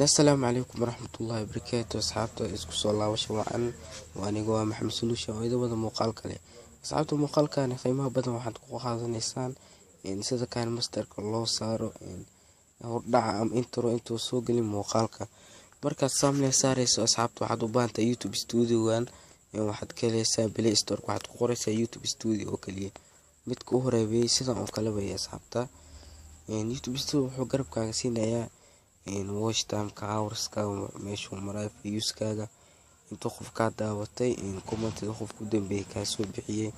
السلام عليكم ورحمة الله وبركاته. أصحابته اسكو صلى الله وشوعا وأنا جوا محمد سلوشة وإذا وذا مقال كله. أصحابته مقال كان قيمة بدن واحد هذا النسان يعني سيدا كان مستر الله صاروا يعني دع أم انتو سوق لي مقالك مركز سامي ساريس. أصحابته واحد وبانتا يوتيوب ستوديو وان يعني واحد كله بلاي ستور واحد قريسة يوتيوب ستوديو وكليه متكو هربي سيدا أو كلبه يا أصحابته يعني يوتيوب ستوديو وحو قرب كاغسين يا in watch time ka hourska meeshu maray fiyuskaaga intuu qof ka daawatay in comment qof ku dambeeyay ka soo bixiyay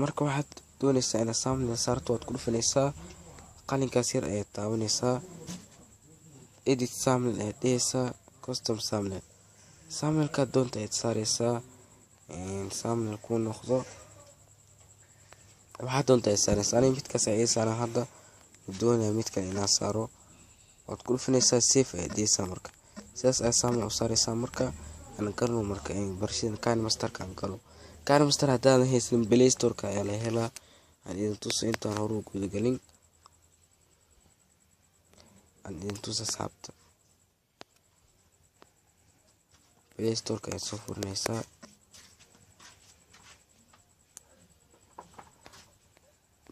marka waxaad doonaysaa in saamle saarto waad ku dhufanaysaa qalinkaas yar ee taabanaysaa edit saamle ee dhaysaa custom saamle ka doonta ee saaraysaa in saamle ku noqdo waxaad doontaa saaraysaa midkaas ay saaran hadda doonaya midka inaa saaro waad ku dhufanaysaa save ee dhaysaa marka sidaas ay saamle u saaraysaa marka أنا قالوا مركا إن برشين كان مستر كان مستر هذا هي سلم بلاي ستور كأله هلا يعني توص أنت هروك وذا قالين يعني توص سحبت بلاي ستور كأ صفر نساء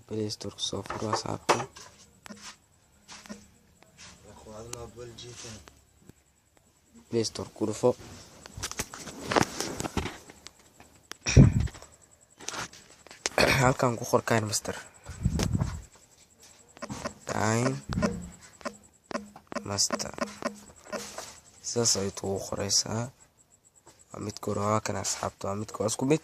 بلاي ستور صفر وسحبت بلاي ستور كورفو halkan ku qor kayn master time master saas ay tuu qoraysaa mid koraa kana asxaabta mid ko isku mid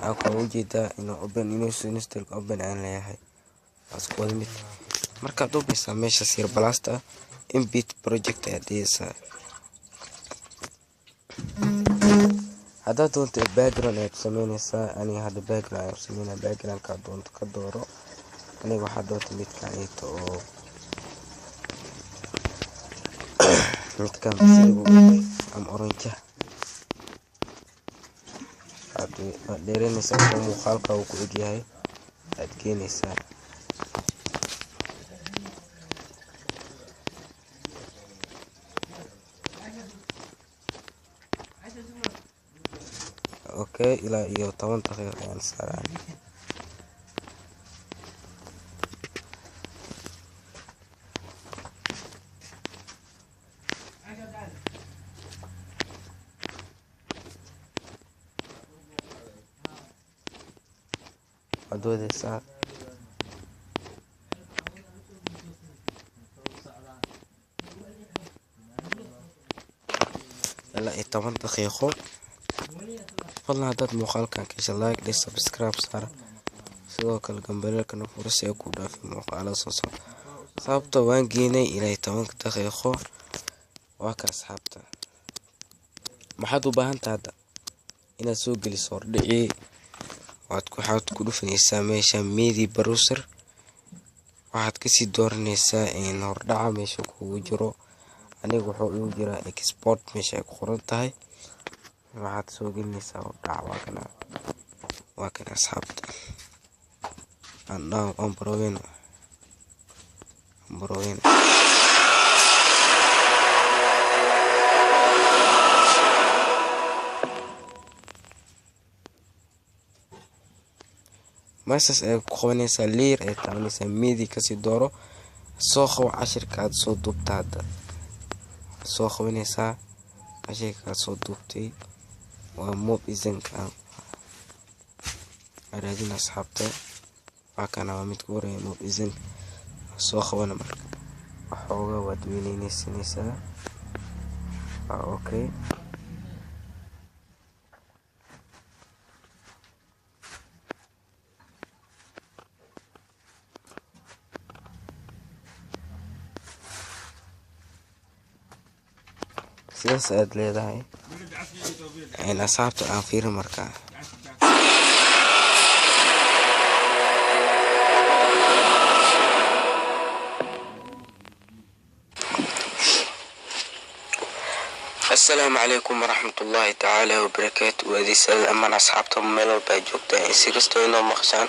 halkan u jeeda inuu open inuu install open aan leeyahay isku mid marka duubisa meesha sir balasta embed project adeesa هذا دونت background ay sameynaysaa ani hada background ay sameynaa background ka doonto ka dooro ani waxa doonto mid ka ayto oo mid ka masiibo am orange hada dheeranaysaa oo muuqaalka uu ku egyahay aad keenaysaa اوكي الى iyo 10 daqiiqo ayaan saaraa adoodaysaa ilaa 10 daqiiqo فضلا هذا المقال كان كيش لايك لي سبسكرايب صار sidoo kale gambalelkana fursi ay ku dhaafay muuqaalo soo sababta waan geynay ilaa 10 daqiiqo waa ka asxaabta maxaad u baahan tahay inaad soo geliso hordhici waxaad ku dhufanaysaa meesha media browser waxaad ka sii dooranaysaa in hordhaca meesha kugu jiro aniga wuxuu igu jiraa export meesha ay ku qoran tahay waxaad soo gelinaysaa hordhaca waa kana asxaabta أنا أمبروين مساس كونيسا لير تعنيسا ميدي كسي دورو سوخو 10 كاد سو دوبتا سوخو ونيسا 10 كاد سو دوبتي وموب إذن كان أرادين أصحابته وكان عميد كوري موب إذن سوخو ونمر وحوغا ودويني نيسا أوكي sidaas aad leedahay in asxaabta aan fiirin markaa السلام عليكم ورحمة الله تعالى وبركاته وهذه سنة أمان أصحابتهم ميلو باجوكتا إنسيكستو إنو مخشان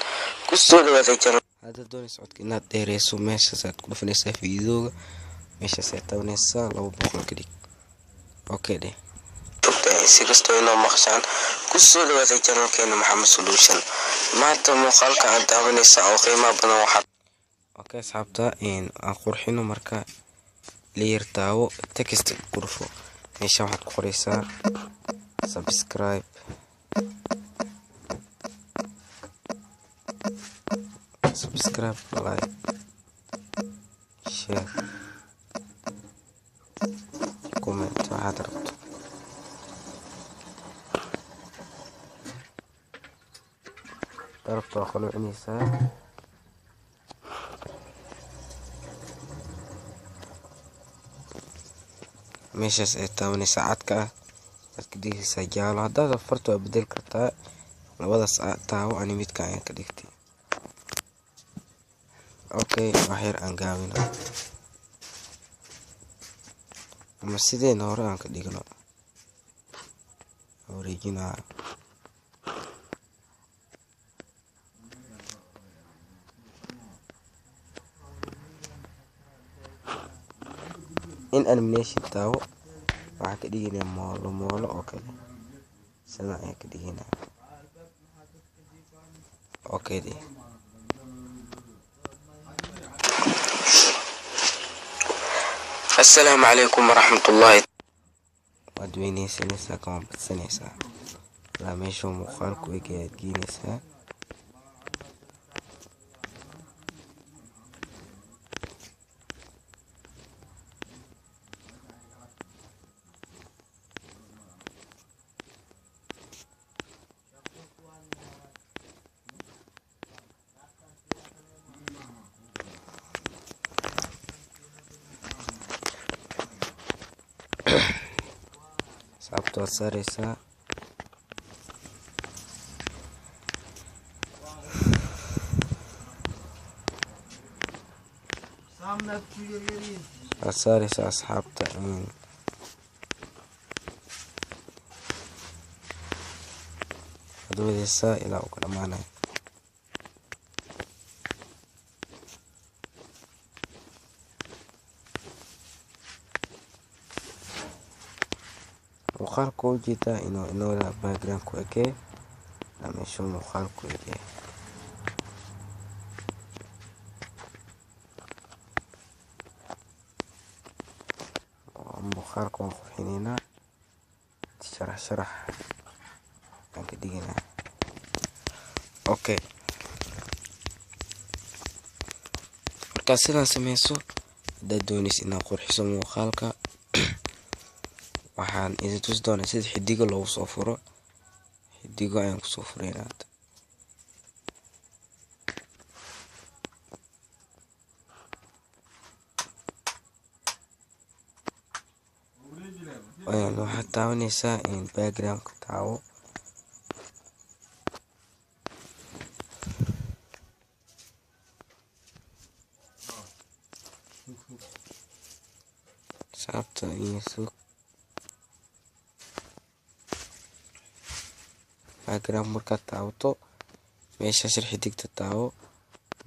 كستو دواتي جرب هذا دوني سعود كنات ديريسو ماشا ساد كل فنسا فيديو meesha seetawnaysa 200 kadib okay de si kastoo inoo maqshaan ku soo dhawaada channelkeena Maxamed Solution maanta muuqaalka aad daawanaysa oo qiimo badan waxa okay asxaabta aan qurxino marka leertaawo text kurfo meesha waxaad ku qoraysaa subscribe like share comment waxaad rabto darabta qaluucinaysaa meeshaas ay taabanaysaa cadka ah aad ka dhigaysaa jaalo haddaad farto waa bedel kartaa labadaas taawo ani midka ayaan ka dhigtay okay waxyar aan gaabino ama sideen hore aan ka dhigno original in animation taawo waxa ka dhiginaa moolo oo kale sida ay ka dhiginaa okay de السلام عليكم ورحمة الله ودويني سنسا كمان بتسنسا لا ميشو مخالكو إيجي أدقينيسا sabto sareysa sareysa asxaabta adwadeysa ilaa uu ka dhamaanayo muuqaalka u jeeda inoo la background ku ekee meesha muuqaalku ekee muuqaalka waan qurxinaynaa sharax aan ka dhiganaa okay marka sidaa sameyso haddaad doonaysa inaad qurxiso muuqaalka waxaan idin tusi doonaa sida xidiga loogu soo furo xidigo ayaan kusoo furaynaa waxaad taabanaysaa in backgroundka taawo sabta iyo suuq background markaad taawato meesha sharxi digta taawo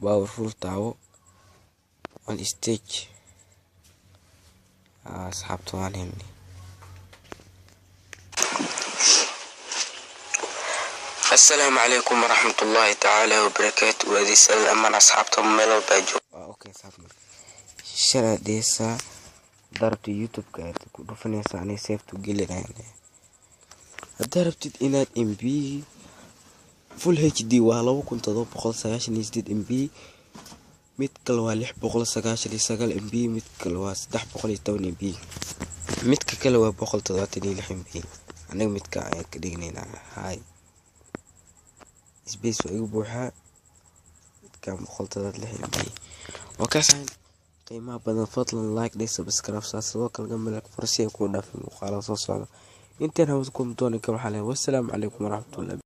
powerful taawo on stage asxaabta waan hemni السلام عليكم ورحمة الله تعالى وبركاته وهذه سلام من أصحابته ميلو باجو اوكي صاحبنا شرع ديسا ضربت يوتيوب كارت كودفنيسا اني سيفتو جيلنا يعني ضربت إناد ام بي فول اتش دي waa 2798 MB mid kale waa 699 MB mid kale waa 310 MB midka kale waa 176 MB aniga midka ayaan ka dhignaynaa hay space waa igu buuxaa midka 176 MB وكاسين qiimaha badan fadlan like dhe subscribe sidoo kale gambalka fursiga ku dhaafin muuqaalaha soo socda intaan hawada ku doonay ka waxa leeyahay wassalaamu calaykum waraxmatullahi